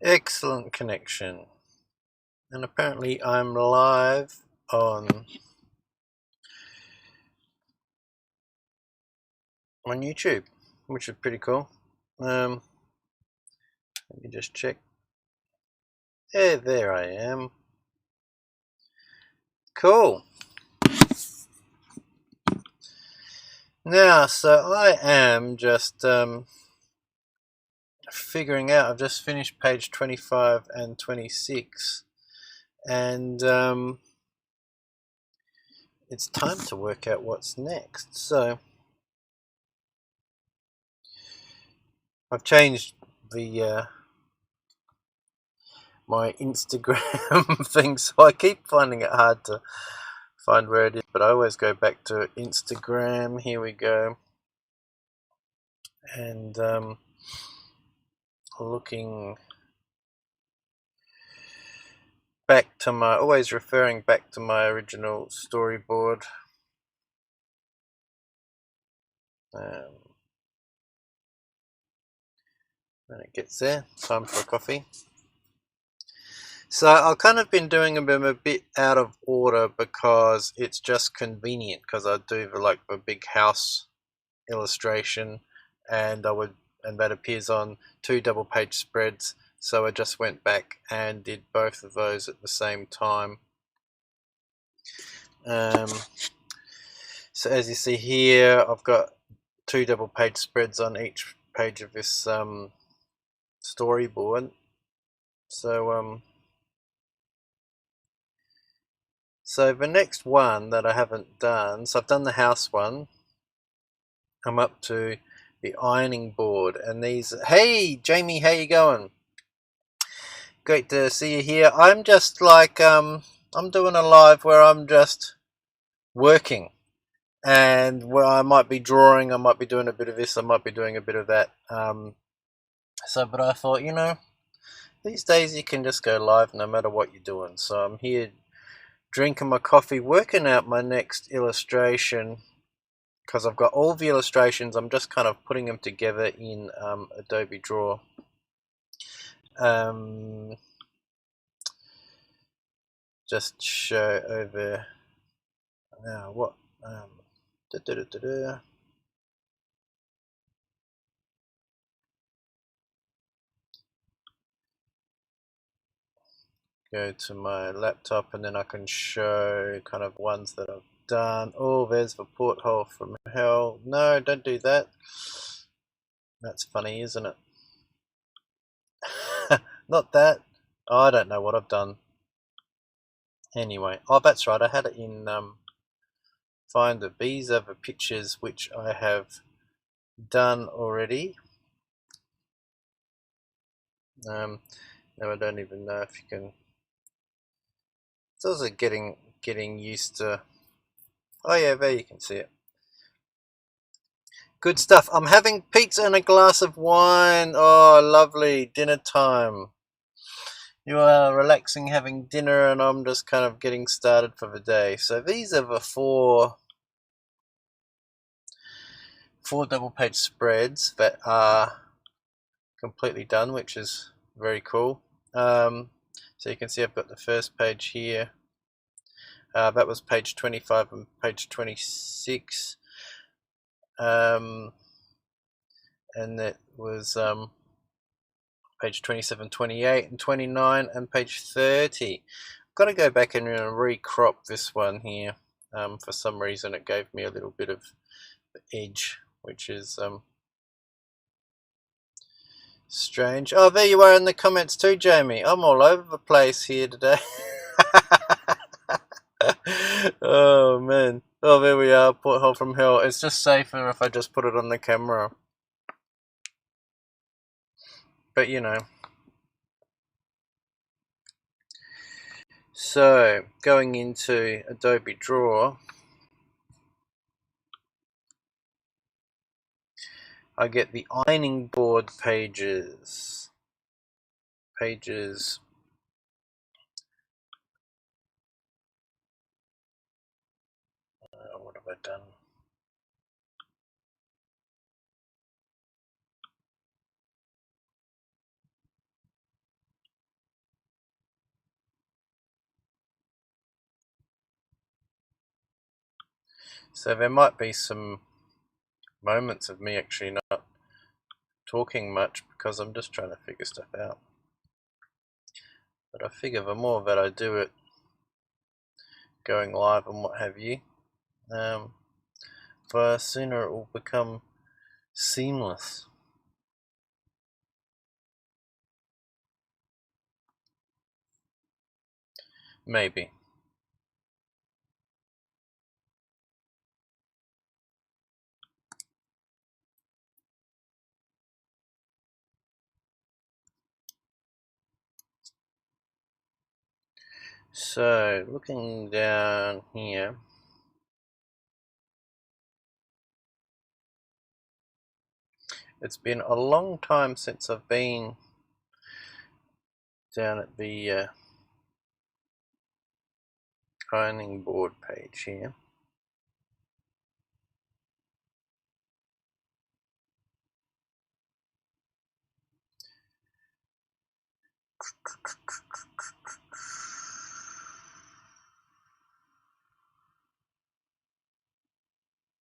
Excellent connection. And apparently I'm live on YouTube, which is pretty cool. Let me just check. Yeah, there I am. Cool. Now, so I am just figuring out. I've just finished page 25 and 26, and it's time to work out what's next. So I've changed the my Instagram thing, so I keep finding it hard to find where it is, but I always go back to Instagram. Here we go. And looking back to my, always referring back to my original storyboard. When it gets there, time for a coffee. So I've kind of been doing them a bit out of order because it's just convenient, because I do like a big house illustration, and that appears on 2 double-page spreads. So I just went back and did both of those at the same time. So as you see here, I've got 2 double-page spreads on each page of this storyboard. So so the next one that I haven't done, so I've done the house one. I'm up to the ironing board, and these. Hey, Jamie, how you going? Great to see you here. I'm just like I'm doing a live where I'm just working, and where I might be drawing, I might be doing a bit of this, I might be doing a bit of that. But I thought, these days you can just go live no matter what you're doing. So I'm here drinking my coffee, working out my next illustration, because I've got all the illustrations. I'm just kind of putting them together in Adobe Draw. Just show over now what go to my laptop, and then I can show kind of ones that I've done. Oh, there's the porthole from hell. No, don't do that. That's funny, isn't it? Not that. Oh, I don't know what I've done. Anyway, oh, that's right. I had it in Finder. These are the pictures which I have done already. Now I don't even know if you can. It's also getting used to. Oh yeah, there you can see it. Good stuff. I'm having pizza and a glass of wine. Oh, lovely. Dinner time. You are relaxing, having dinner, and I'm just kind of getting started for the day. So these are the four double-page spreads that are completely done, which is very cool. So you can see I've got the first page here. That was page 25 and page 26. And that was page 27, 28, and 29, and page 30. I've got to go back and recrop this one here. For some reason it gave me a little bit of edge, which is strange. Oh, there you are in the comments too, Jamie. I'm all over the place here today. Oh man. Oh, there we are, porthole from hell. It's just safer if I just put it on the camera. But So going into Adobe Draw, I get the ironing board pages. What have I done? So there might be some moments of me actually not talking much because I'm just trying to figure stuff out. But I figure the more that I do it going live and what have you, the sooner it will become seamless. Maybe. So, looking down here, it's been a long time since I've been down at the ironing board page here.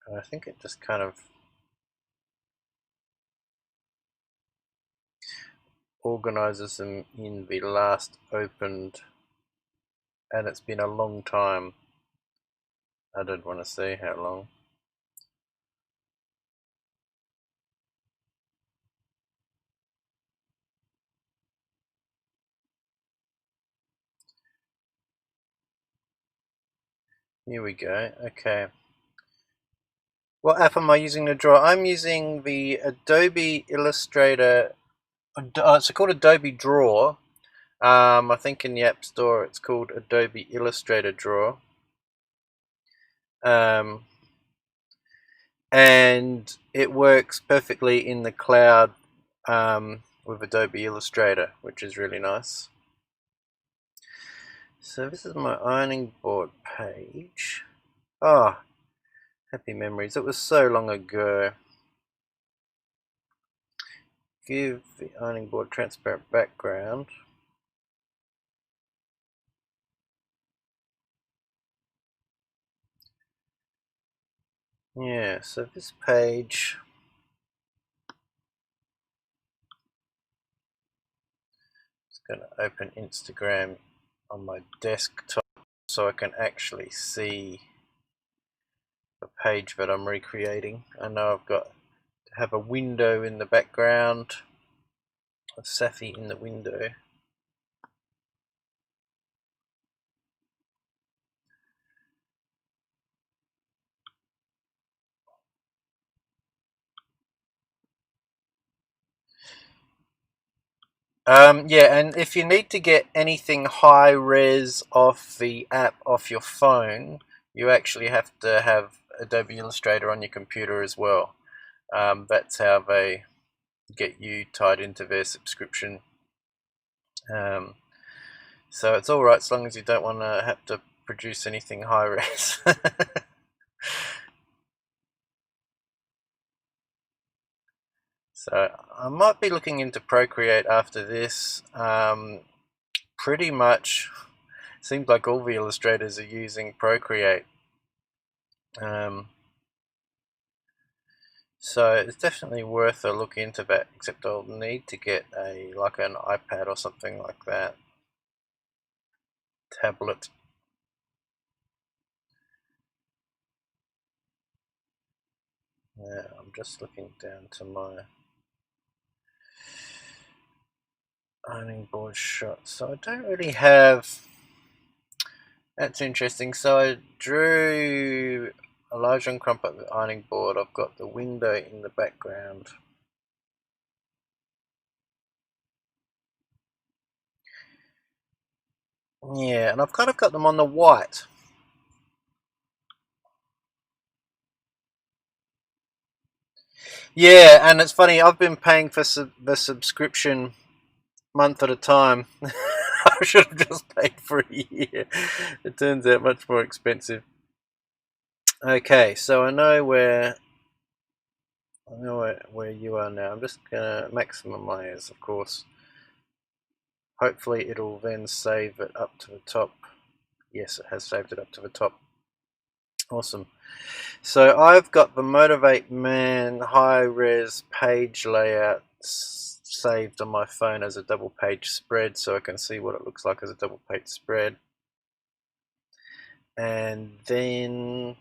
And I think it just kind of organizes them in the last opened, and it's been a long time. I don't want to say how long. Here we go. Okay. What app am I using to draw? I'm using the Adobe Illustrator. It's called Adobe Draw. I think in the App Store it's called Adobe Illustrator Draw. And it works perfectly in the cloud with Adobe Illustrator, which is really nice. So this is my ironing board page. Ah, happy memories. It was so long ago. Give the ironing board transparent background. Yeah, so this page, it's going to open Instagram on my desktop so I can actually see the page that I'm recreating. I know I've got to have a window in the background, a Safi in the window. Yeah, and if you need to get anything high res off the app off your phone, you actually have to have Adobe Illustrator on your computer as well. That's how they get you tied into their subscription. So it's alright as long as you don't want to have to produce anything high res. So I might be looking into Procreate after this. Pretty much seems like all the illustrators are using Procreate. So it's definitely worth a look into that, except I'll need to get an iPad or something like that. Tablet. Yeah, I'm just looking down to my ironing board shot. So I don't really have. That's interesting. So I drew a large and Crumpet ironing board. I've got the window in the background. Yeah, and I've kind of got them on the white. Yeah, and it's funny, I've been paying for the subscription month at a time. I should have just paid for a year. It turns out much more expensive. Okay, so I know where you are now. I'm just gonna maximum layers, of course. Hopefully it'll then save it up to the top. Yes, it has saved it up to the top. Awesome. So I've got the Motivate Man high-res page layout saved on my phone as a double page spread, so I can see what it looks like as a double page spread. And then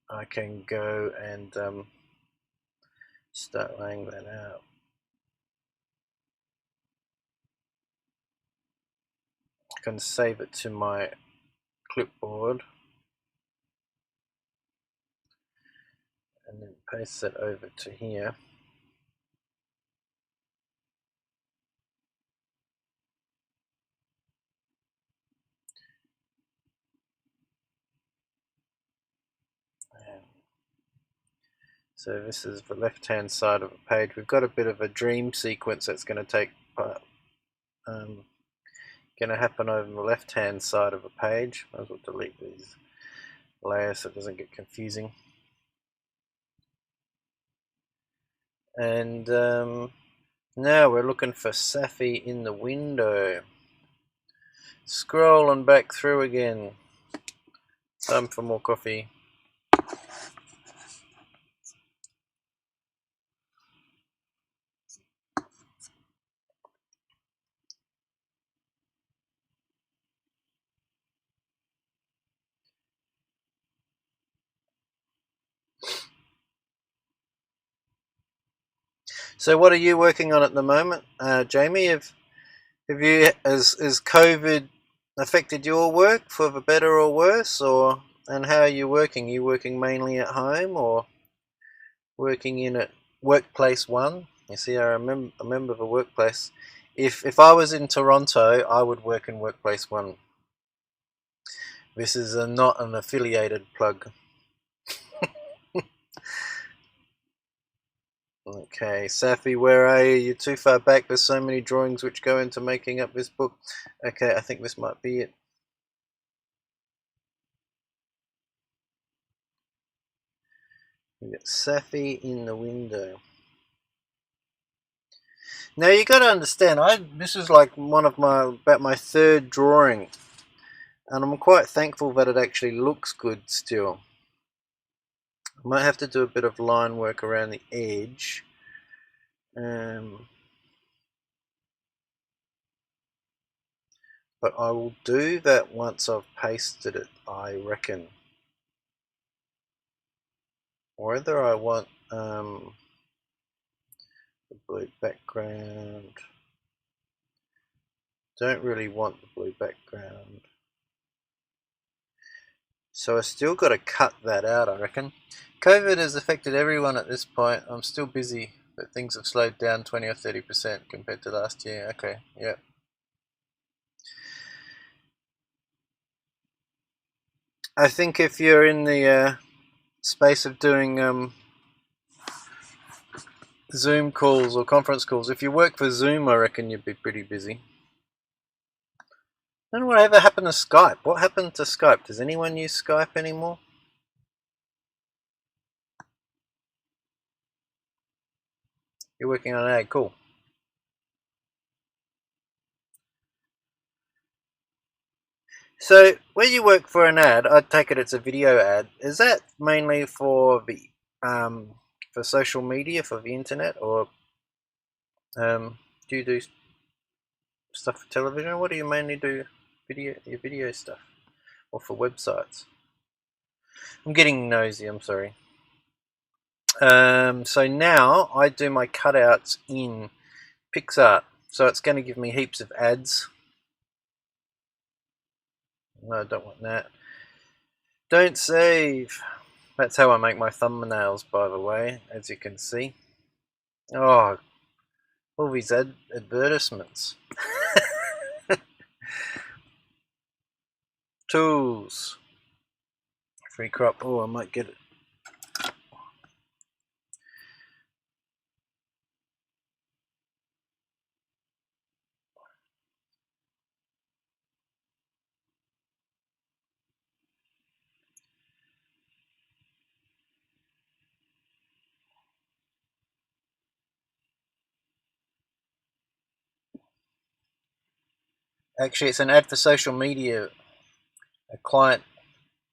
I can go and start laying that out. I can save it to my clipboard and then paste it over to here. So this is the left-hand side of the page. We've got a bit of a dream sequence that's going to take going to happen over the left-hand side of the page. Might as well delete these layers so it doesn't get confusing. And now we're looking for Safi in the window. Scrolling back through again. Time for more coffee. So what are you working on at the moment, Jamie? Have you has COVID affected your work for the better or worse, or and how are you working? Are you working mainly at home or working in a workplace one? You see, I remember the workplace. If I was in Toronto, I would work in workplace one. This is not an affiliated plug. Okay, Safi, where are you? You're too far back. There's so many drawings which go into making up this book. Okay, I think this might be it. We got Safi in the window. Now you got to understand, this is like about my third drawing, and I'm quite thankful that it actually looks good still. I might have to do a bit of line work around the edge. But I will do that once I've pasted it, I reckon. Whether I want the blue background. Don't really want the blue background. So I still got to cut that out, I reckon. COVID has affected everyone at this point. I'm still busy, but things have slowed down 20 or 30% compared to last year. Okay, yeah. I think if you're in the space of doing Zoom calls or conference calls, if you work for Zoom, I reckon you'd be pretty busy. I don't know whatever happened to Skype. What happened to Skype? Does anyone use Skype anymore? You're working on an ad, cool. So when you work for an ad, I take it it's a video ad. Is that mainly for the for social media, for the internet, or do you do stuff for television? What do you mainly do? Your video stuff, or for websites? I'm getting nosy. I'm sorry. So now I do my cutouts in PicsArt. So it's going to give me heaps of ads. No, I don't want that. Don't save. That's how I make my thumbnails, by the way, as you can see. Oh, all these advertisements. Tools. Free crop. Oh, I might get it. Actually, it's an ad for social media. A client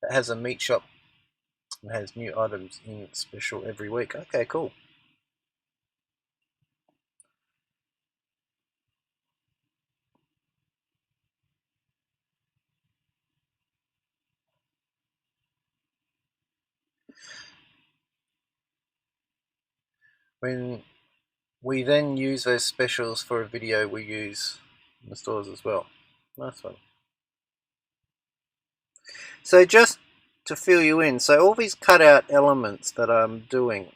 It has a meat shop and has new items in special every week. Okay, cool. When we then use those specials for a video we use in the stores as well. Nice one. So just to fill you in, so all these cutout elements that I'm doing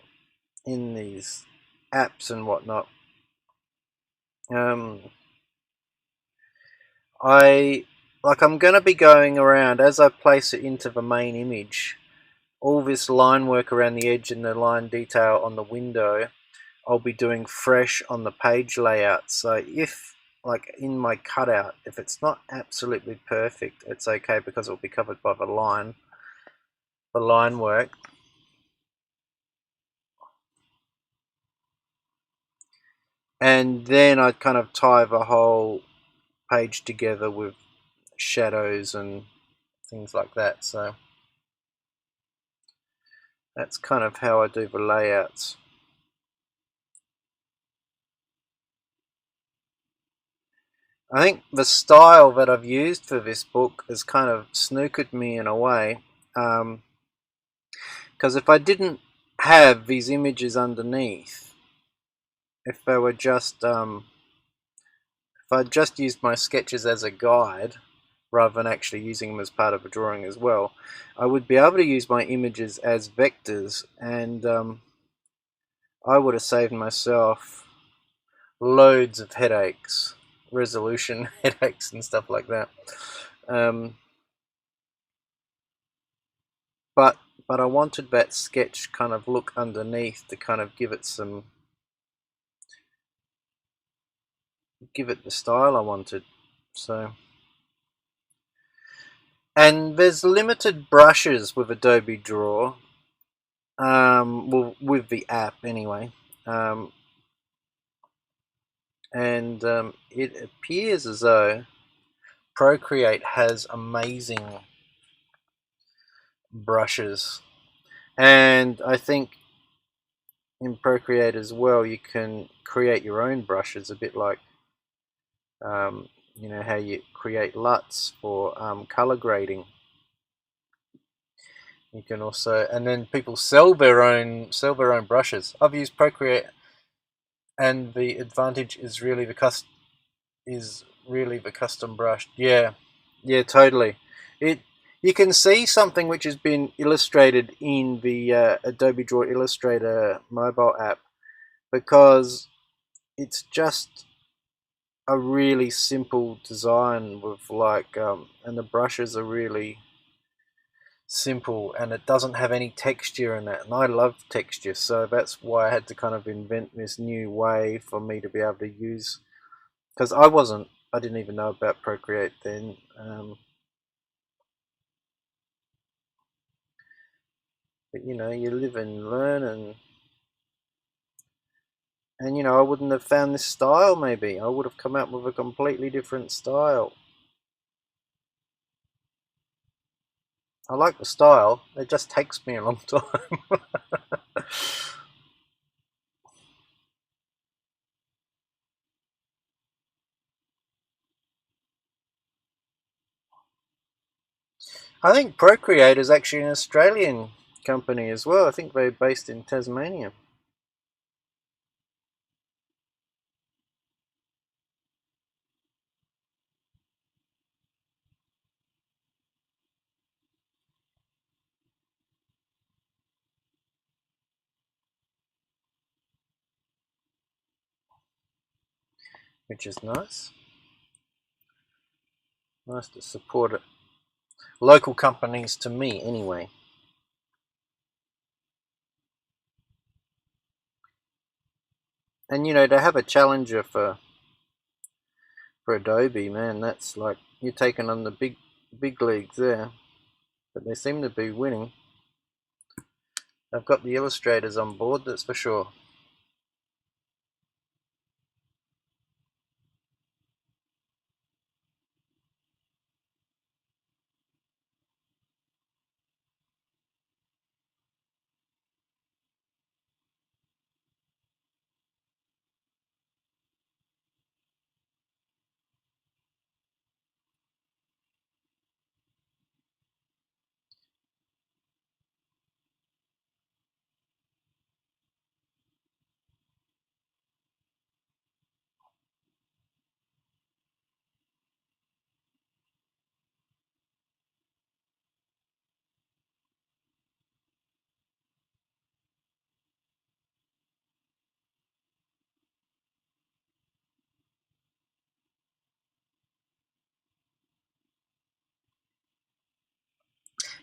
in these apps and whatnot, I'm going to be going around as I place it into the main image. All this line work around the edge and the line detail on the window, I'll be doing fresh on the page layout. So if, like in my cutout, if it's not absolutely perfect, it's okay because it'll be covered by the line work. And then I'd kind of tie the whole page together with shadows and things like that. So that's kind of how I do the layouts. I think the style that I've used for this book has kind of snookered me in a way, because if I didn't have these images underneath, if they were just if I just used my sketches as a guide rather than actually using them as part of a drawing as well, I would be able to use my images as vectors, and I would have saved myself loads of headaches, resolution headaches and stuff like that. But I wanted that sketch kind of look underneath to kind of give it the style I wanted. So, and there's limited brushes with Adobe Draw, well, with the app anyway, and it appears as though Procreate has amazing brushes, and I think in Procreate as well you can create your own brushes, a bit like you know how you create LUTs for color grading. You can also, and then people sell their own brushes. I've used Procreate, and the advantage is really the custom brush. Yeah, yeah, totally. It You can see something which has been illustrated in the Adobe Draw Illustrator mobile app, because it's just a really simple design with and the brushes are really simple, and it doesn't have any texture in it, and I love texture, so that's why I had to kind of invent this new way for me to be able to use, because I didn't even know about Procreate then. But you know, you live and learn, and you know, I wouldn't have found this style. Maybe I would have come up with a completely different style. I like the style, it just takes me a long time. I think Procreate is actually an Australian company as well. I think they're based in Tasmania. Which is nice. Nice to support it. Local companies to me, anyway. And you know, to have a challenger for Adobe, man, that's like you're taking on the big leagues there. But they seem to be winning. They've got the illustrators on board, that's for sure.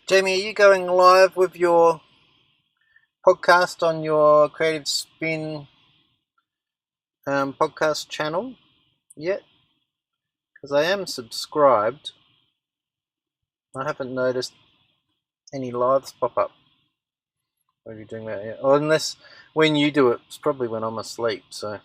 Jamie, are you going live with your podcast on your Creative Spin podcast channel yet? Because I am subscribed. I haven't noticed any lives pop up. Are you doing that yet? Or unless when you do it, it's probably when I'm asleep, so.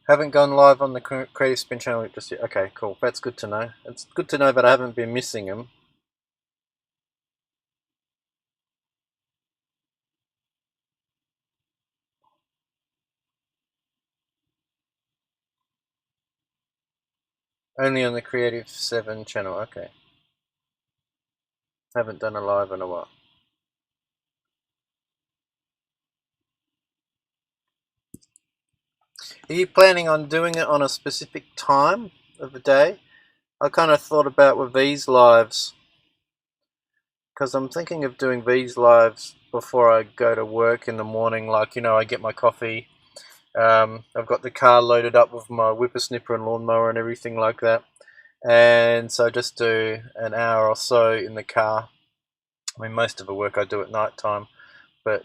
Haven't gone live on the Creative Spin channel just yet. Okay, cool. That's good to know. It's good to know that I haven't been missing them. Only on the Creative 7 channel. Okay. Haven't done a live in a while. Are you planning on doing it on a specific time of the day? I kind of thought about with these lives, because I'm thinking of doing these lives before I go to work in the morning. Like, I get my coffee. I've got the car loaded up with my whippersnipper and lawnmower and everything like that. And so just do an hour or so in the car. I mean, most of the work I do at night time, but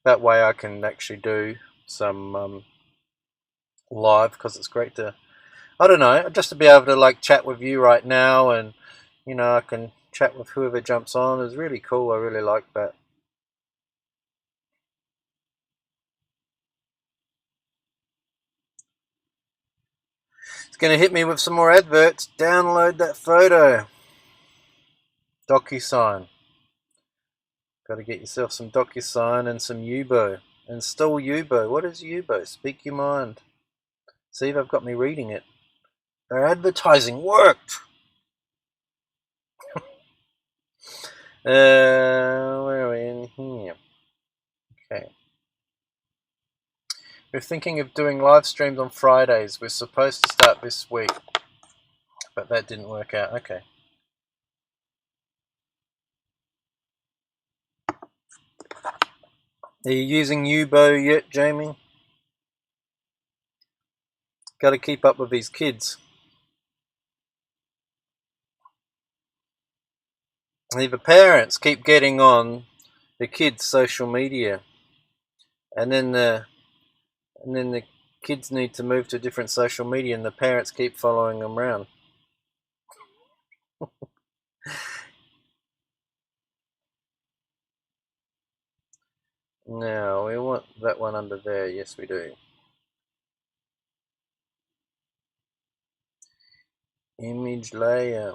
that way I can actually do some live, because it's great to, I don't know, just to be able to like chat with you right now, and I can chat with whoever jumps on. Is really cool. I really like that. It's going to hit me with some more adverts. Download that photo. DocuSign. Got to get yourself some DocuSign and some Yubo. Install Yubo. What is Yubo? Speak your mind. See, they've got me reading it. Their advertising worked. Where are we in here? Okay. We're thinking of doing live streams on Fridays. We're supposed to start this week, but that didn't work out. Okay. Are you using Yubo yet, Jamie? Got to keep up with these kids. The parents keep getting on the kids' social media, and then the kids need to move to different social media, and the parents keep following them around. Now we want that one under there. Yes, we do. Image layer.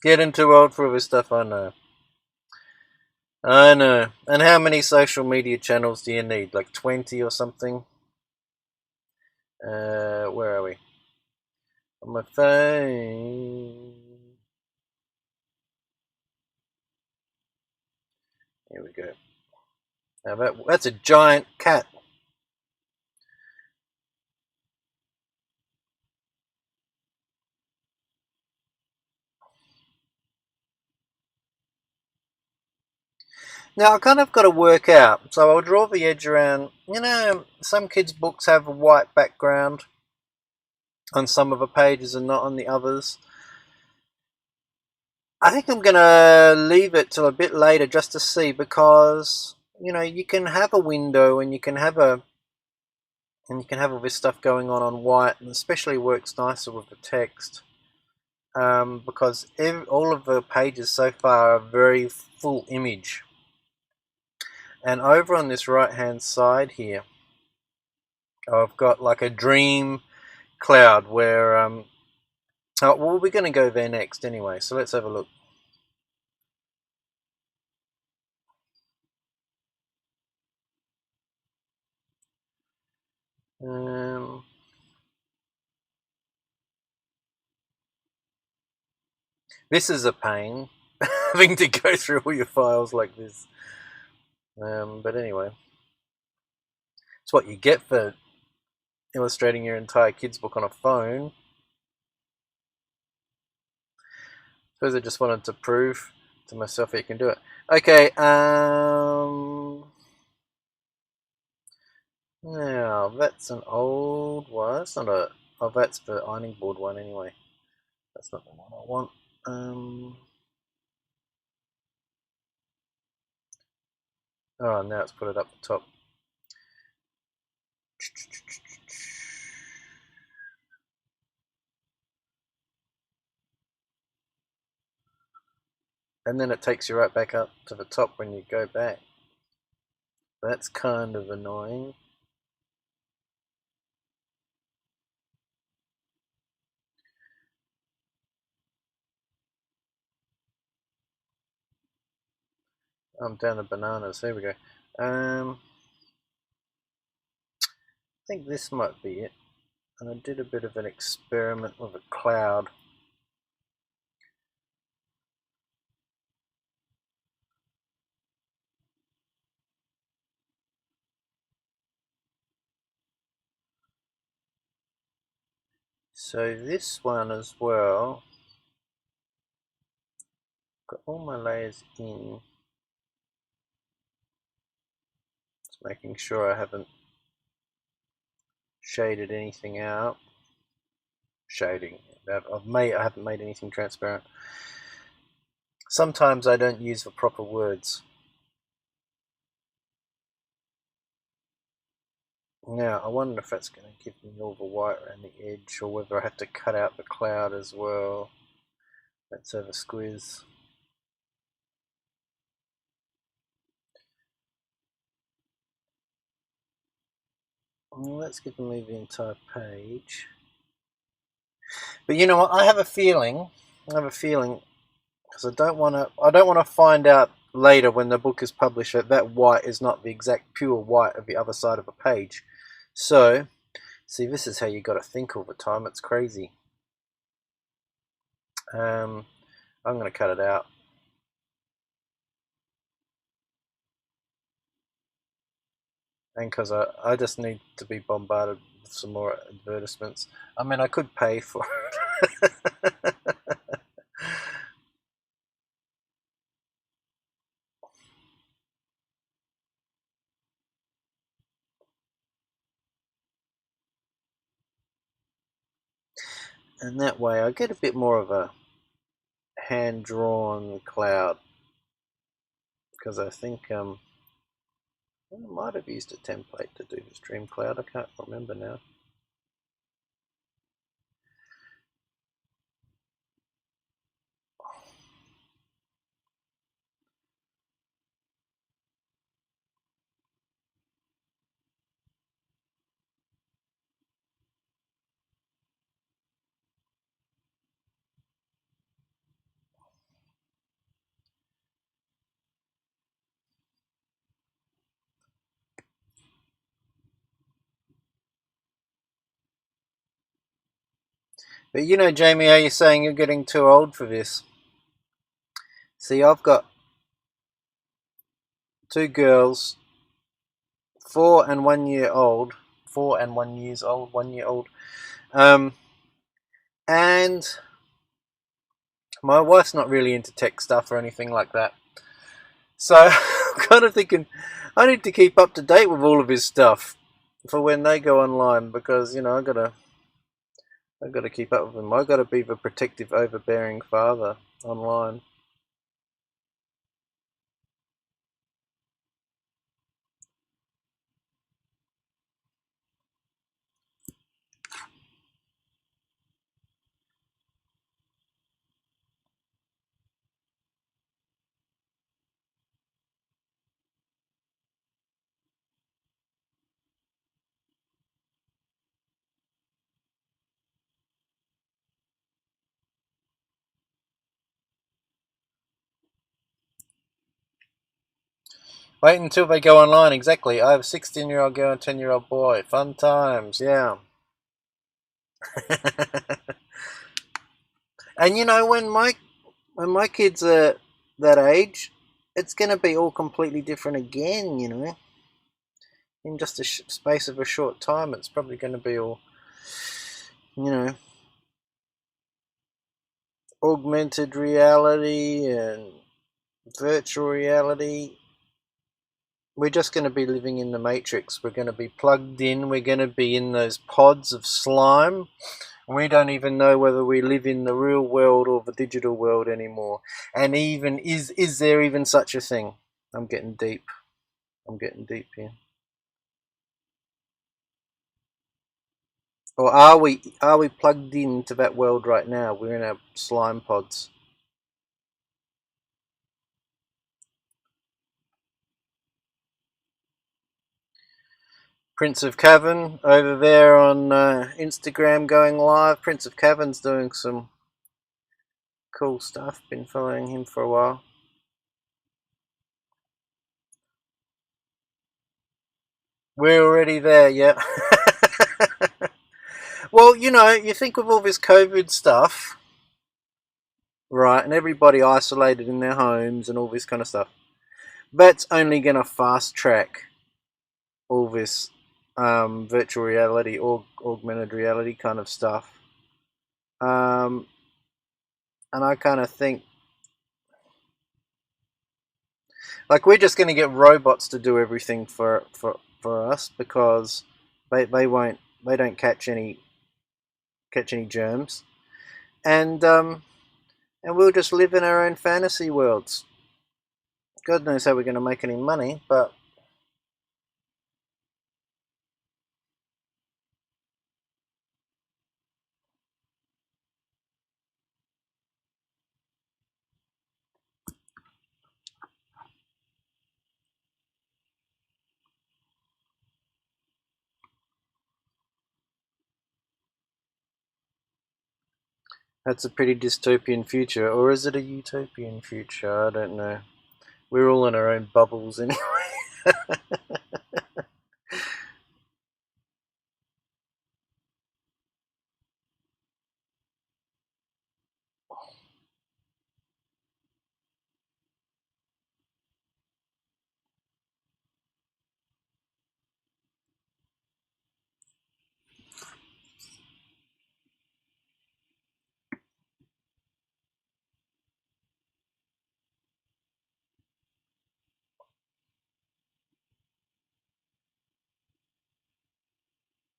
Getting too old for this stuff, I know. I know. And how many social media channels do you need? Like 20 or something? Where are we? On my phone. Here we go. Now that's a giant cat. Now I kind of got to work out. So I'll draw the edge around. Some kids' books have a white background on some of the pages and not on the others. I think I'm going to leave it till a bit later just to see, because you can have a window and you can have all this stuff going on white, and especially works nicer with the text, because all of the pages so far are very full image. And over on this right hand side here, I've got like a dream cloud where well, we're going to go there next anyway, so let's have a look. This is a pain. having to go through all your files like this. But anyway, it's what you get for illustrating your entire kids' book on a phone. I suppose I just wanted to prove to myself that you can do it. Okay, now that's an old one. It's not a. Oh, that's the ironing board one anyway. That's not the one I want. Oh, now it's put it up the top. And then it takes you right back up to the top when you go back. That's kind of annoying. I'm down the bananas. There we go. I think this might be it. And I did a bit of an experiment with a cloud. So this one as well, got all my layers in. Just making sure I haven't shaded anything out. Shading. I haven't made anything transparent. Sometimes I don't use the proper words. Now, I wonder if that's going to give me all the white around the edge, or whether I have to cut out the cloud as well. Let's have a squiz. Well, that's giving me the entire page. But you know what? I have a feeling, because I don't want to find out later when the book is published that white is not the exact pure white of the other side of a page. So, see, this is how you got to think all the time. It's crazy. I'm going to cut it out. And because I just need to be bombarded with some more advertisements. I mean, I could pay for it. And that way I get a bit more of a hand-drawn cloud. Because I think I might have used a template to do this dream cloud. I can't remember now. But you know, Jamie, how you're saying you're getting too old for this. See, I've got two girls, 4 and 1 year old, 4 and 1 years old, 1 year old, and my wife's not really into tech stuff or anything like that. So I'm kind of thinking I need to keep up to date with all of his stuff for when they go online, because you know I've got to keep up with them. I've got to be the protective, overbearing father online. Wait until they go online, exactly. I have a 16-year-old girl and a 10-year-old boy. Fun times, yeah. And you know, when my kids are that age, it's going to be all completely different again, you know. In just a space of a short time, it's probably going to be all, you know, augmented reality and virtual reality. We're just going to be living in the Matrix. We're going to be plugged in. We're going to be in those pods of slime. We don't even know whether we live in the real world or the digital world anymore. And even, is there even such a thing? I'm getting deep. I'm getting deep here. Or are we plugged into that world right now? We're in our slime pods. Prince of Cavern over there on Instagram going live. Prince of Cavern's doing some cool stuff. Been following him for a while. We're already there, yeah. Well, you know, you think of all this COVID stuff, right, and everybody isolated in their homes and all this kind of stuff. That's only going to fast track all this virtual reality or augmented reality kind of stuff. And I kind of think, like, we're just going to get robots to do everything for us because they don't catch any germs, and we'll just live in our own fantasy worlds. God knows how we're going to make any money, but that's a pretty dystopian future. Or is it a utopian future? I don't know. We're all in our own bubbles anyway.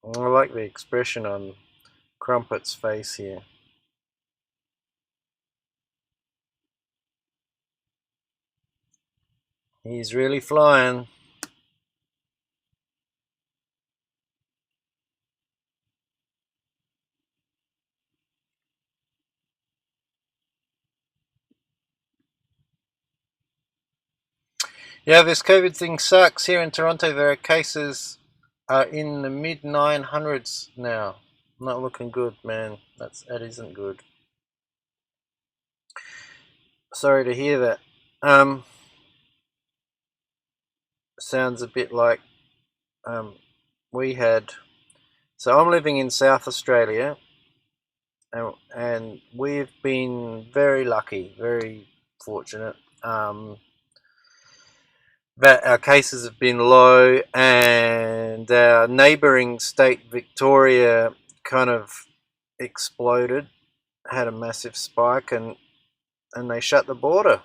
I like the expression on Crumpet's face here. He's really flying. Yeah, this COVID thing sucks. Here in Toronto, there are cases in the mid 900s now. Not looking good, man. That isn't good. Sorry to hear that. Sounds a bit like we had. So I'm living in South Australia, and we've been very lucky, very fortunate. That our cases have been low, and our neighbouring state, Victoria, kind of exploded, had a massive spike, and they shut the border.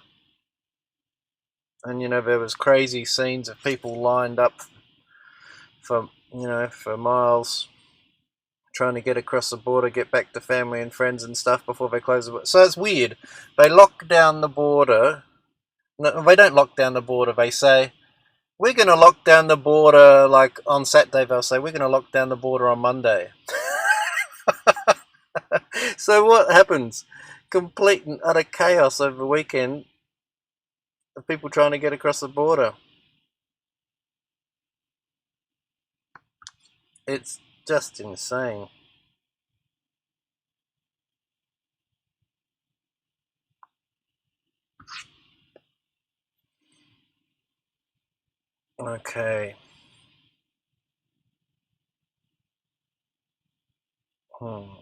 And you know, there was crazy scenes of people lined up for miles trying to get across the border, get back to family and friends and stuff before they close the border. So it's weird. They lock down the border. No, they don't lock down the border. They say, we're going to lock down the border, like on Saturday, they'll say, we're going to lock down the border on Monday. So what happens? Complete and utter chaos over the weekend of people trying to get across the border. It's just insane. Okay.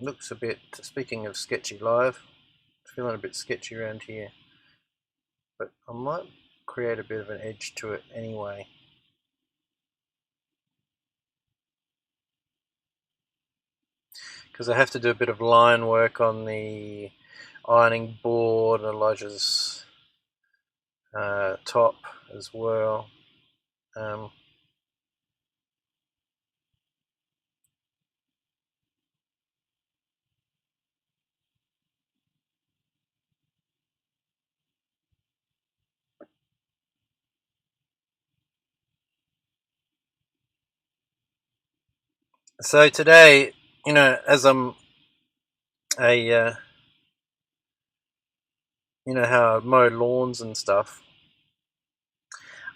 Looks a bit, speaking of sketchy live, feeling a bit sketchy around here. but I might create a bit of an edge to it anyway. Because I have to do a bit of line work on the ironing board, Elijah's top as well. So today, as I'm a, how I mow lawns and stuff.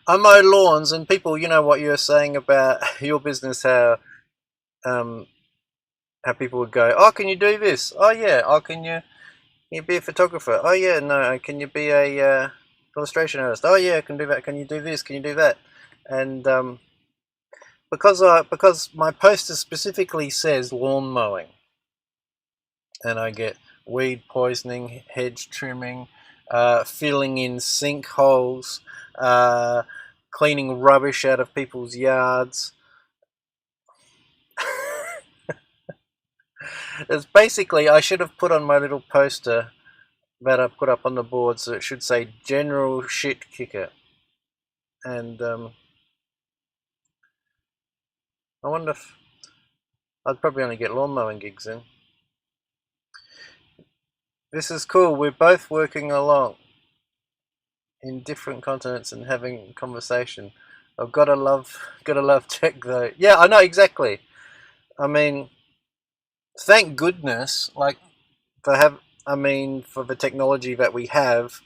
I mow lawns, and people, what you were saying about your business, how people would go, oh, can you do this? Oh yeah. Oh, can you be a photographer? Oh yeah. No, can you be a illustration artist? Oh yeah, I can do that. Can you do this? Can you do that? And because my poster specifically says lawn mowing, and I get weed poisoning, hedge trimming, filling in sinkholes, cleaning rubbish out of people's yards. It's basically, I should have put on my little poster that I put up on the board, so it should say general shit kicker. And I wonder if I'd probably only get lawn mowing gigs in. This is cool. We're both working along in different continents and having conversation. I've gotta love tech though. Yeah, I know exactly. I mean, thank goodness, like for the technology that we have,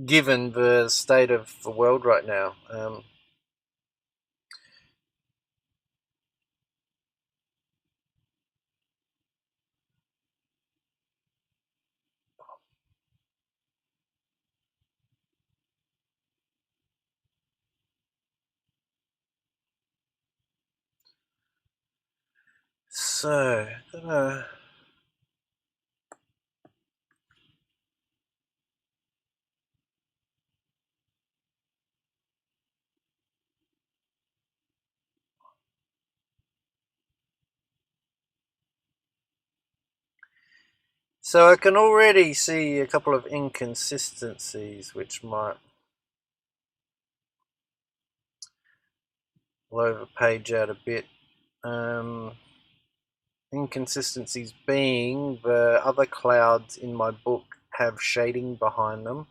given the state of the world right now. So, so I can already see a couple of inconsistencies which might blow the page out a bit. Inconsistencies being the other clouds in my book have shading behind them.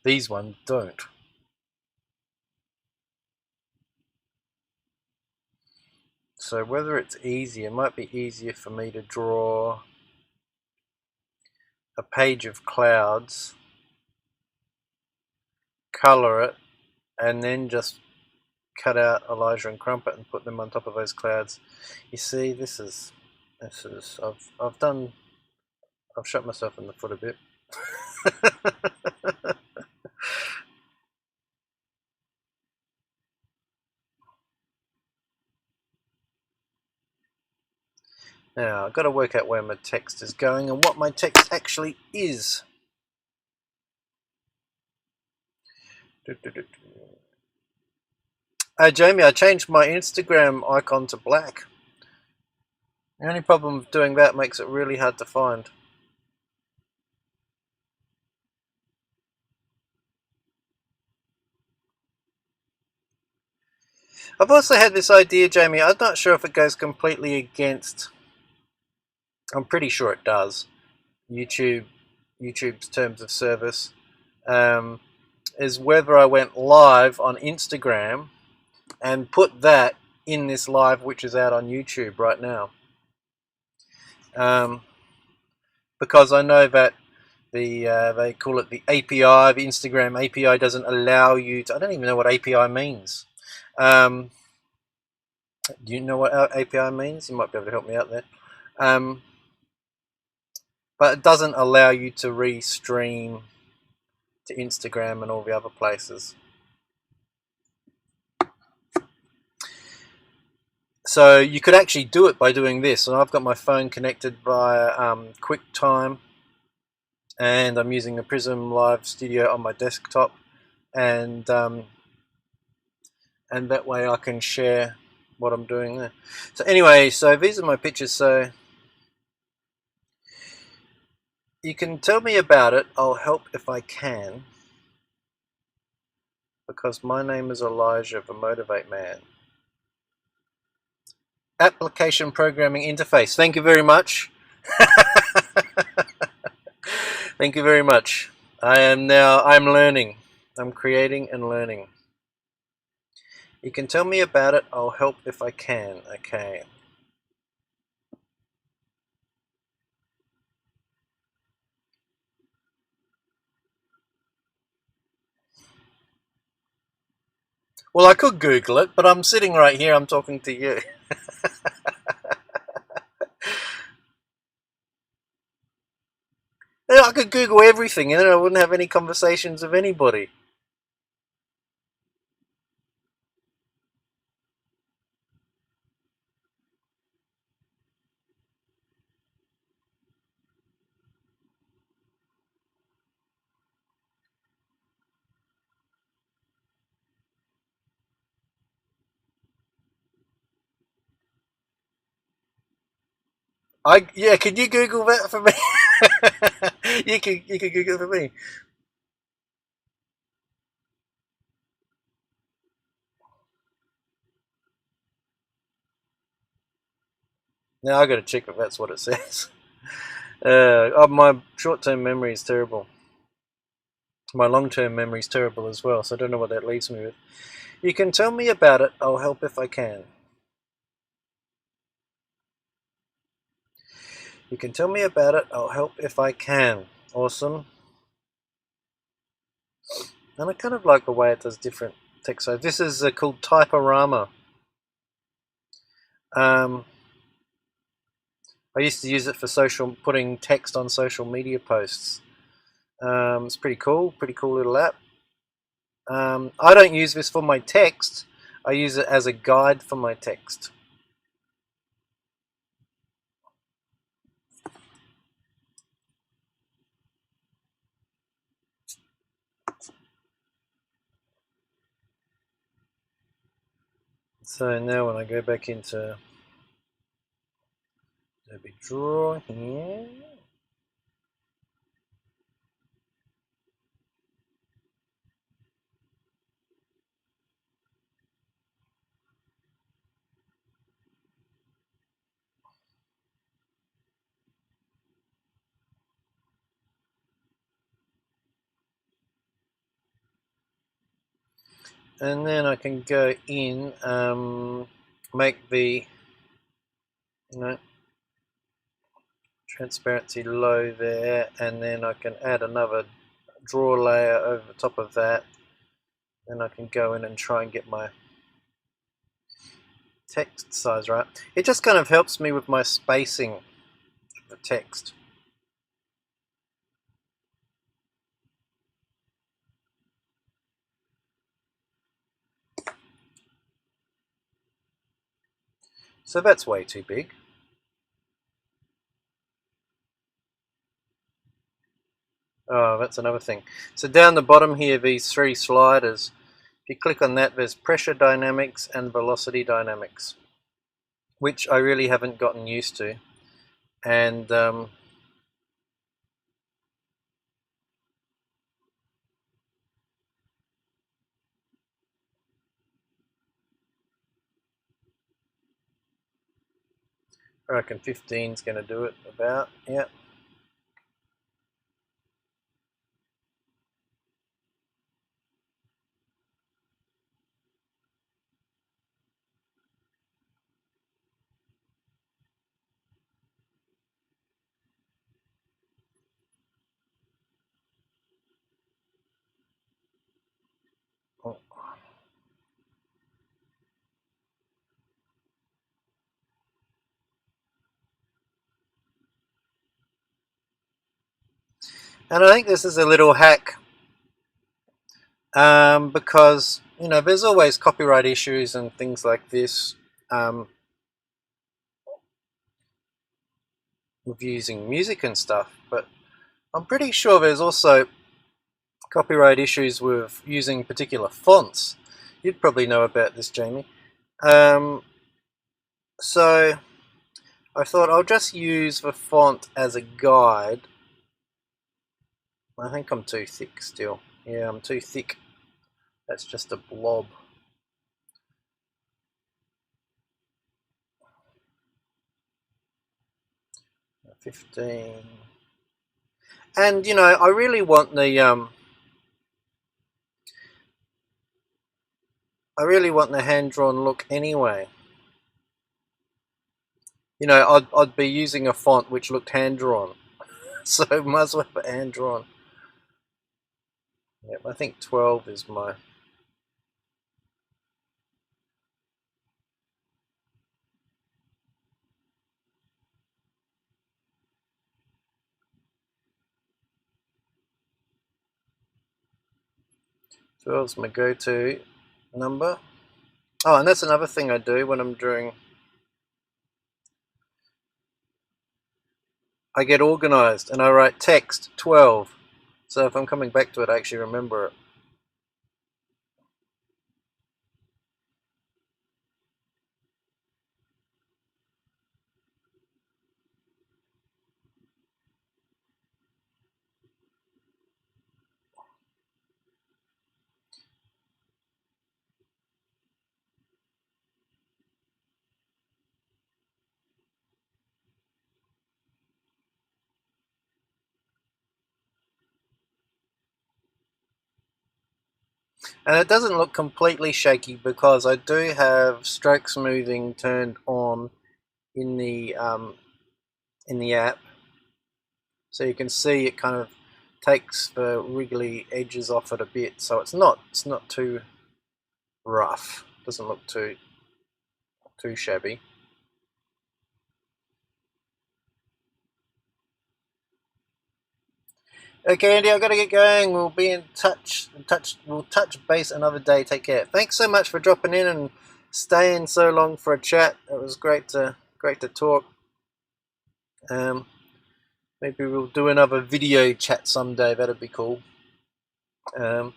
These ones don't. So whether it's easier, it might be easier for me to draw a page of clouds, color it, and then just cut out Elijah and Crumpet and put them on top of those clouds. You see, this is I've shot myself in the foot a bit. Now I've got to work out where my text is going and what my text actually is. Jamie, I changed my Instagram icon to black. The only problem with doing that makes it really hard to find. I've also had this idea, Jamie, I'm not sure if it goes completely against, I'm pretty sure it does, YouTube's terms of service, is whether I went live on Instagram and put that in this live which is out on YouTube right now. Because I know that they call it the API, the Instagram API doesn't allow you to, I don't even know what API means. Do you know what API means? You might be able to help me out there. But it doesn't allow you to restream to Instagram and all the other places. So you could actually do it by doing this. And I've got my phone connected via QuickTime and I'm using a Prism Live Studio on my desktop, and that way I can share what I'm doing there. So anyway, so these are my pictures. So you can tell me about it. I'll help if I can, because my name is Elijah, the Motivate Man. Application Programming Interface. Thank you very much. Thank you very much. I'm learning. I'm creating and learning. You can tell me about it. I'll help if I can. Okay. Well, I could Google it, but I'm sitting right here. I'm talking to you. Yeah, I could Google everything, and then I wouldn't have any conversations with anybody. Could you Google that for me? You could Google it for me. Now I got to check if that's what it says. My short-term memory is terrible. My long-term memory is terrible as well, so I don't know what that leaves me with. You can tell me about it. I'll help if I can. You can tell me about it. I'll help if I can. Awesome. And I kind of like the way it does different text. So this is called Typorama. I used to use it for putting text on social media posts. It's pretty cool little app. I don't use this for my text. I use it as a guide for my text. So now when I go back into Adobe Draw here, and then I can go in, make the transparency low there, and then I can add another draw layer over the top of that. Then I can go in and try and get my text size right. It just kind of helps me with my spacing of the text. So that's way too big. Oh, that's another thing. So down the bottom here, these three sliders, if you click on that, there's pressure dynamics and velocity dynamics, which I really haven't gotten used to. And I reckon 15 is going to do it about, yeah. And I think this is a little hack, because there's always copyright issues and things like this with using music and stuff. But I'm pretty sure there's also copyright issues with using particular fonts. You'd probably know about this, Jamie. So I thought I'll just use the font as a guide. I think I'm too thick still. Yeah, I'm too thick. That's just a blob. $15. And you know, I really want the hand-drawn look anyway. You know, I'd be using a font which looked hand-drawn, so might as well put hand-drawn. Yep, I think 12 is my. Twelve's my go-to number. Oh, and that's another thing I do when I'm doing. I get organized and I write text 12. So if I'm coming back to it, I actually remember it. And it doesn't look completely shaky because I do have stroke smoothing turned on in the app, so you can see it kind of takes the wriggly edges off it a bit, so it's not too rough. Doesn't look too shabby. Okay, Andy, I've got to get going. We'll be in touch. We'll touch base another day. Take care. Thanks so much for dropping in and staying so long for a chat. It was great to talk. Maybe we'll do another video chat someday. That'd be cool. Yeah.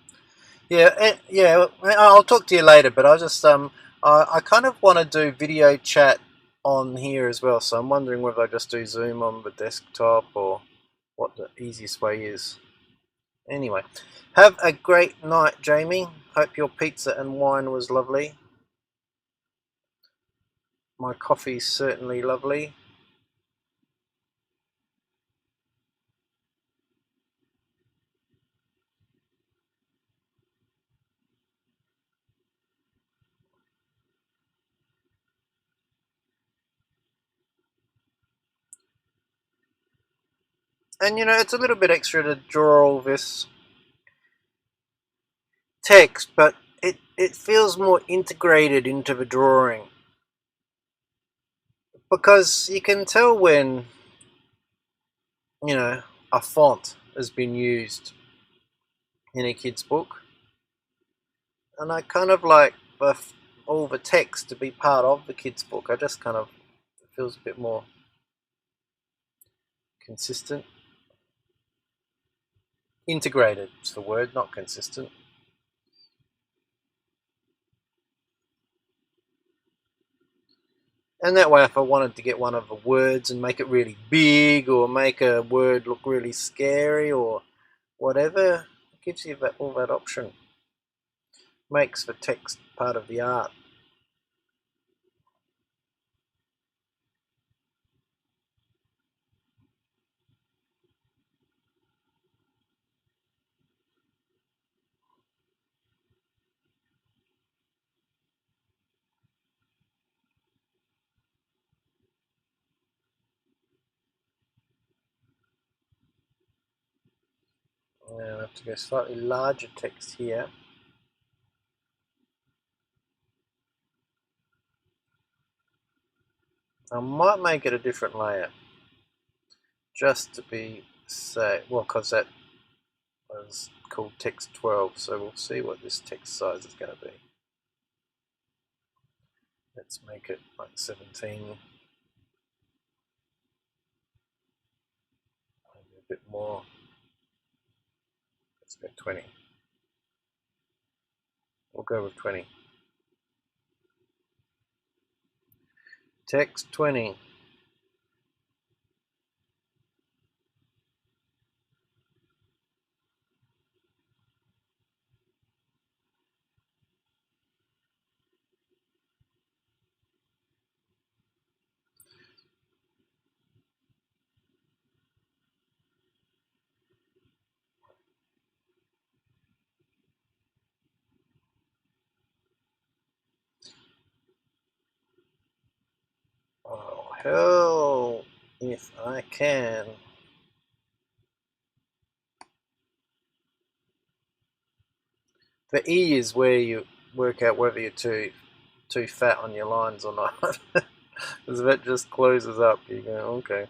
I'll talk to you later. But I kind of want to do video chat on here as well. So I'm wondering whether I just do Zoom on the desktop or what the easiest way is. Anyway, have a great night, Jamie. Hope your pizza and wine was lovely. My coffee's certainly lovely. And you know, it's a little bit extra to draw all this text, but it feels more integrated into the drawing. Because you can tell when, you know, a font has been used in a kid's book. And I kind of like all the text to be part of the kid's book. I just kind of, it feels a bit more consistent. Integrated is the word, not consistent. And that way, if I wanted to get one of the words and make it really big, or make a word look really scary, or whatever, it gives you all that option. Makes the text part of the art. Now I have to go slightly larger text here. I might make it a different layer, just to be safe. Well, because that was called text 12, so we'll see what this text size is going to be. Let's make it like 17. Maybe a bit more. go 20. We'll go with 20. Text 20. Oh, hell if I can. The E is where you work out whether you're too fat on your lines or not. Because if it just closes up, you go, okay.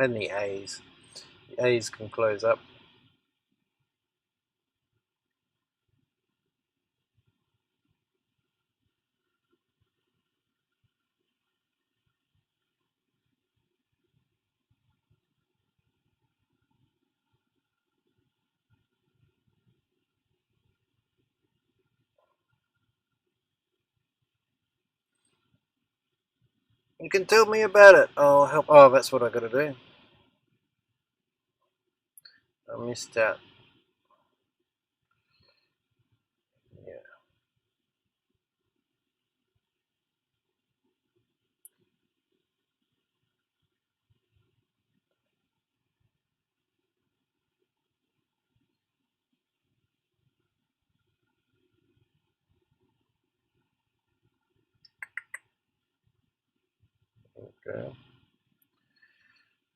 And the A's. The A's can close up. You can tell me about it. I'll help. Oh, that's what I gotta do. I missed out. Yeah. Okay.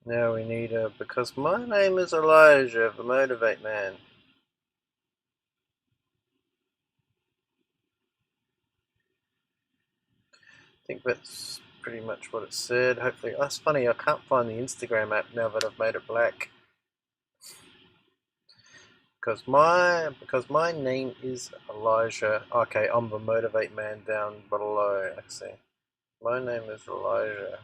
Now we need a, because my name is Elijah, the Motivate Man. I think that's pretty much what it said. Hopefully, that's funny. I can't find the Instagram app now that I've made it black. Because my name is Elijah. Okay, I'm the Motivate Man down below. Let's see. My name is Elijah.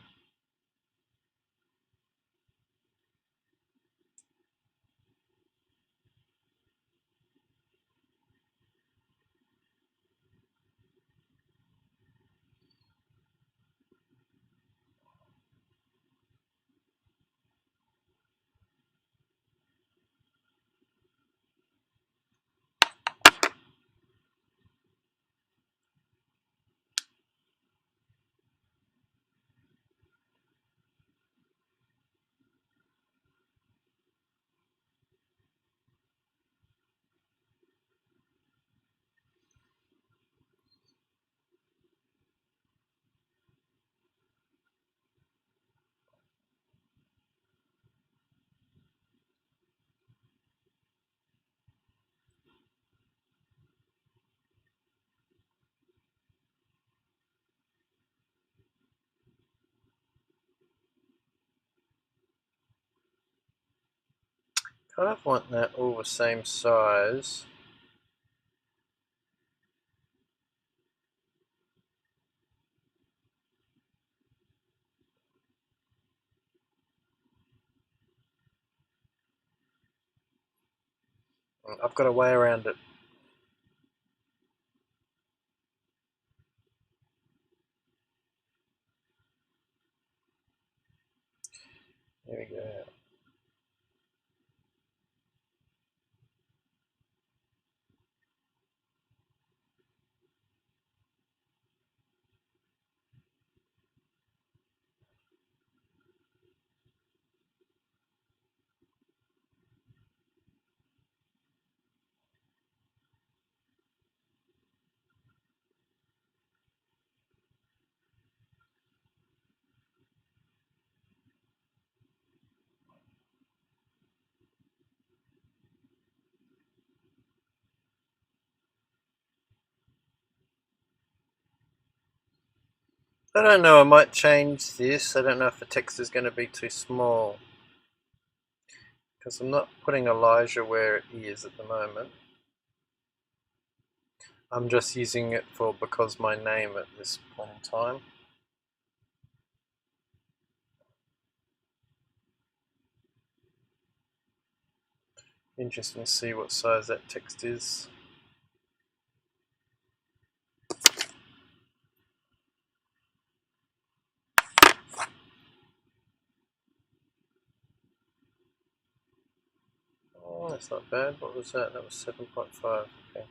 Kind of want that all the same size. I've got a way around it. There we go. I don't know, I might change this. I don't know if the text is going to be too small, because I'm not putting Elijah where it is at the moment. I'm just using it for because my name at this point in time. Interesting to see what size that text is. Oh, that's not bad. What was that? That was 7.5. Okay.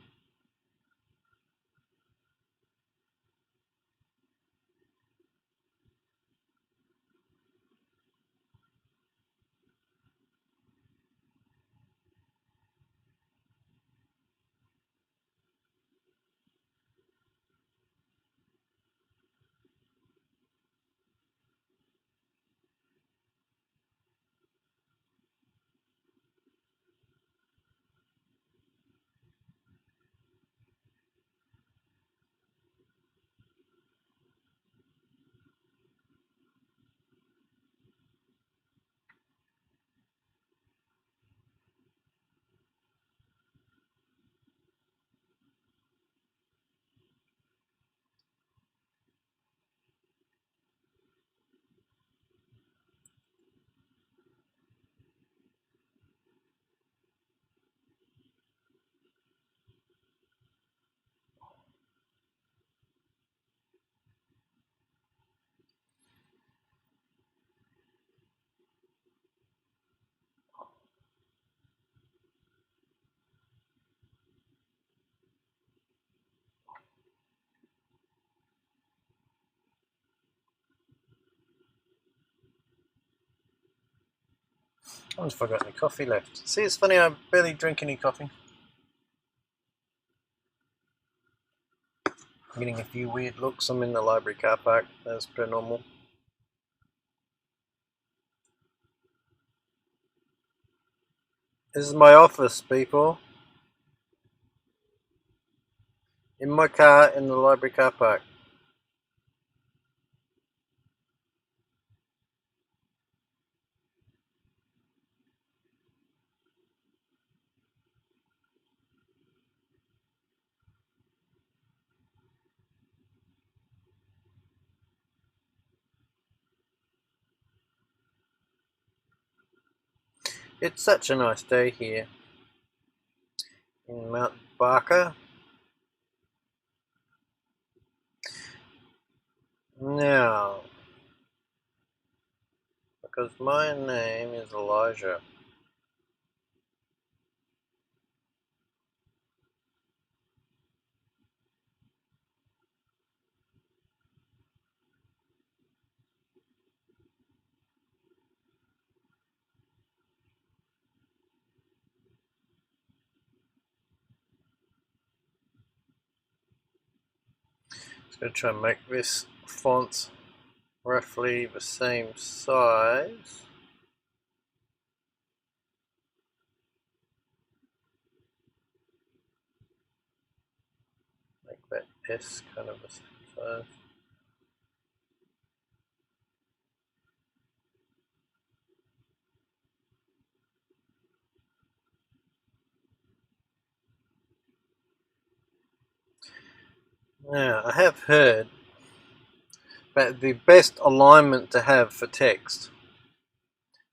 I wonder if I got any coffee left. See, it's funny, I barely drink any coffee. I'm getting a few weird looks. I'm in the library car park. That's pretty normal. This is my office, people. In my car in the library car park. It's such a nice day here in Mount Barker. Now, because my name is Elijah. Just going to try and make this font roughly the same size. Make that S kind of the same size. Now, I have heard that the best alignment to have for text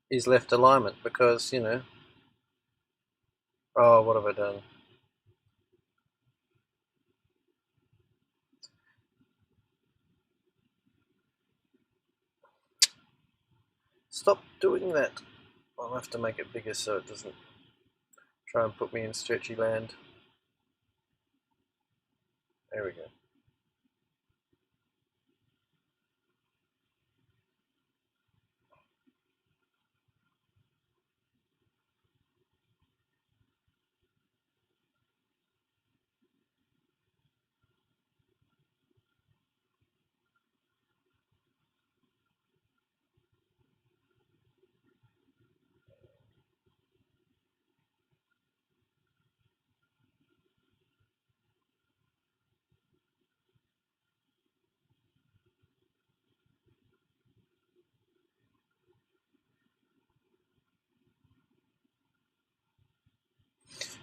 is left alignment because, you know, oh, what have I done? Stop doing that. I'll have to make it bigger so it doesn't try and put me in stretchy land. There we go.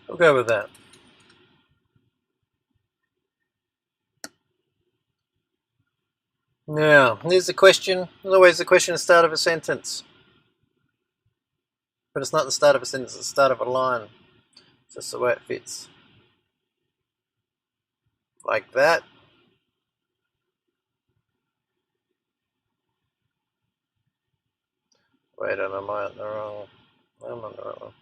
We'll go with that. Now, here's the question. There's always the question at the start of a sentence. But it's not the start of a sentence, it's the start of a line. It's just the way it fits. Like that. Wait, am I on the wrong? I'm on the wrong one.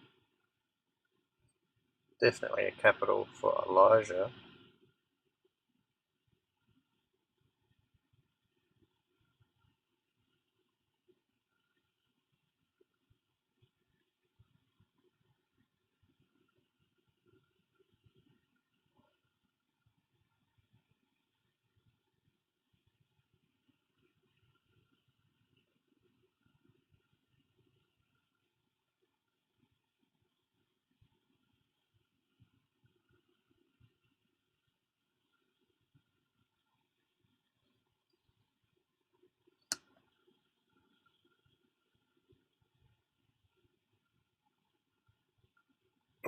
Definitely a capital for Elijah.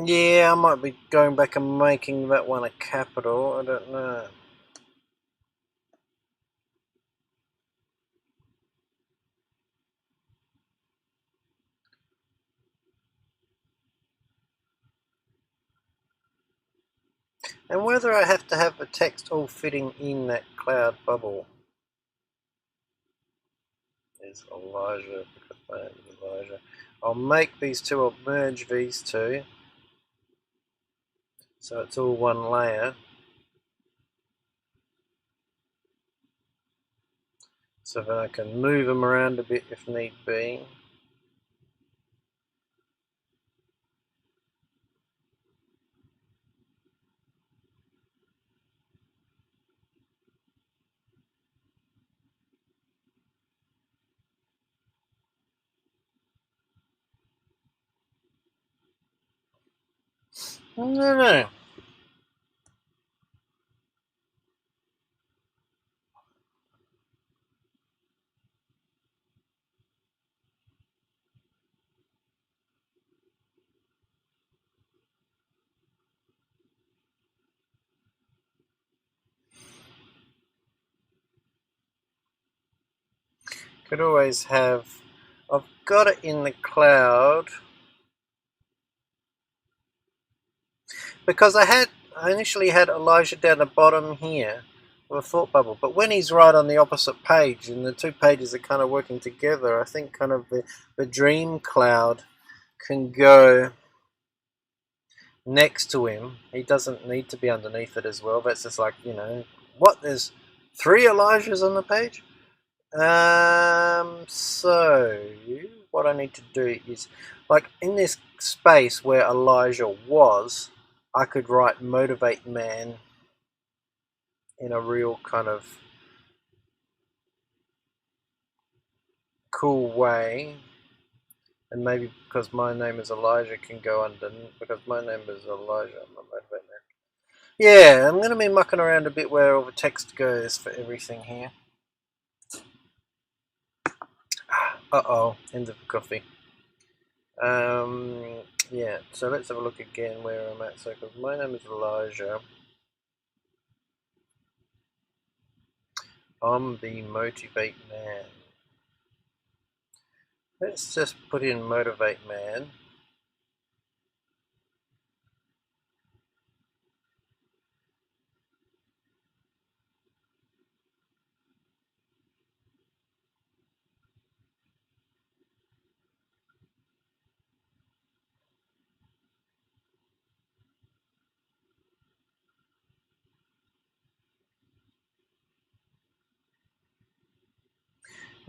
Yeah, I might be going back and making that one a capital. I don't know. And whether I have to have the text all fitting in that cloud bubble is Elijah, because my name is Elijah. I'll make these two, I'll merge these two, so it's all one layer. So that I can move them around a bit if need be. No. Could always have, I've got it in the cloud because I initially had Elijah down the bottom here of a thought bubble, but when he's right on the opposite page and the two pages are kind of working together, I think kind of the dream cloud can go next to him. He doesn't need to be underneath it as well. That's just like, what, there's 3 Elijahs on the page? So what I need to do is, like in this space where Elijah was, I could write motivate man in a real kind of cool way. And maybe because my name is Elijah can go underneath, because my name is Elijah, I'm a motivate man. Yeah, I'm going to be mucking around a bit where all the text goes for everything here. Uh-oh, end of the coffee. Yeah, so let's have a look again where I'm at. So, because my name is Elijah, I'm the motivate man. Let's just put in motivate man.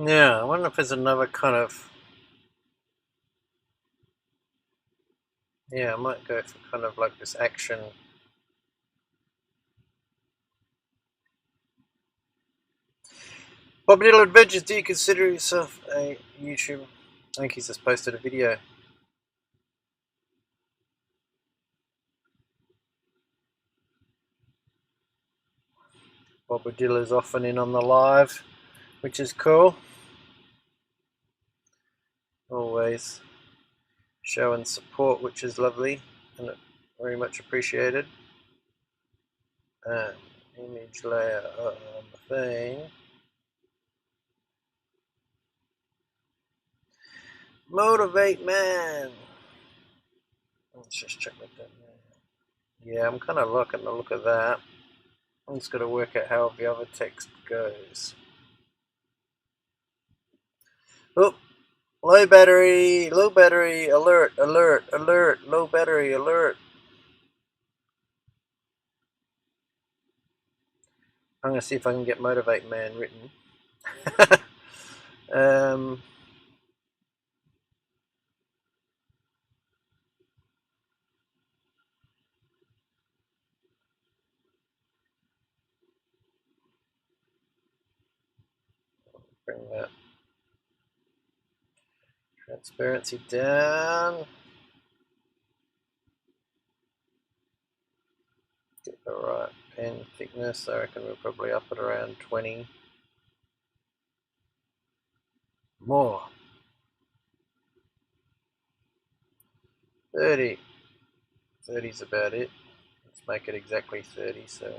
Now, I wonder if there's another kind of, yeah, I might go for kind of like this action. Bob Little Adventures, do you consider yourself a YouTube? I think he's just posted a video. Bob Dilla's often in on the live, which is cool. Always showing support, which is lovely. And Very much appreciated. And image layer on the thing. Motivate man. Let's just check that down there. Yeah, I'm kind of liking the look of that. I'm just got to work out how the other text goes. Oh, low battery, alert, alert, alert, low battery, alert. I'm going to see if I can get Motivate Man written. Bring that transparency down. Get the right pen thickness. I reckon we're probably up at around 20. More. 30. 30 is about it. Let's make it exactly 30. So.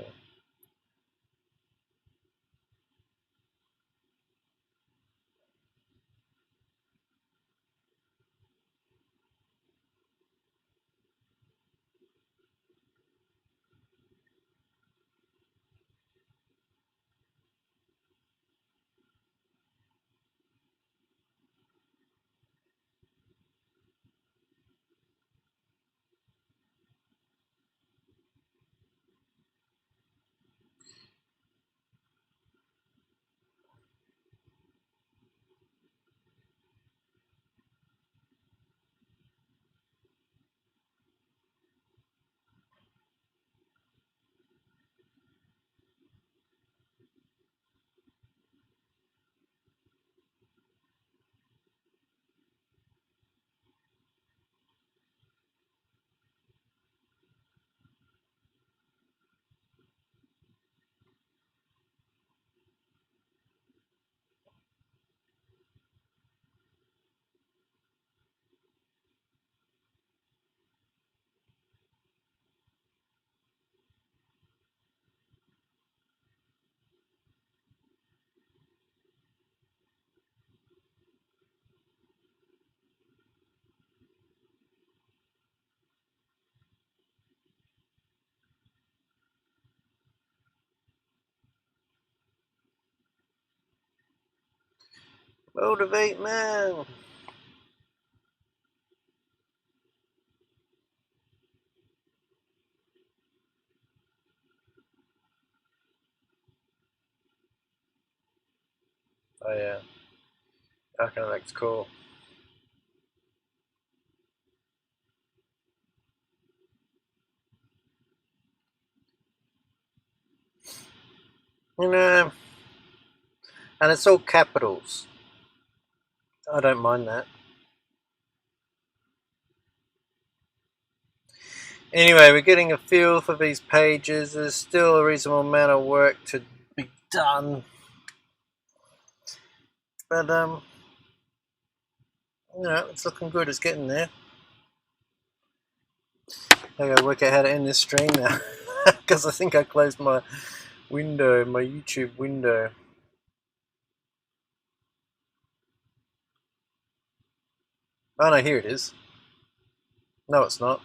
Motivate Man. Oh yeah. That kind of looks cool. You know, and it's all capitals. I don't mind that. Anyway, we're getting a feel for these pages. There's still a reasonable amount of work to be done. But, it's looking good. It's getting there. I gotta work out how to end this stream now. Because I think I closed my window, my YouTube window. Oh no, here it is. No, it's not.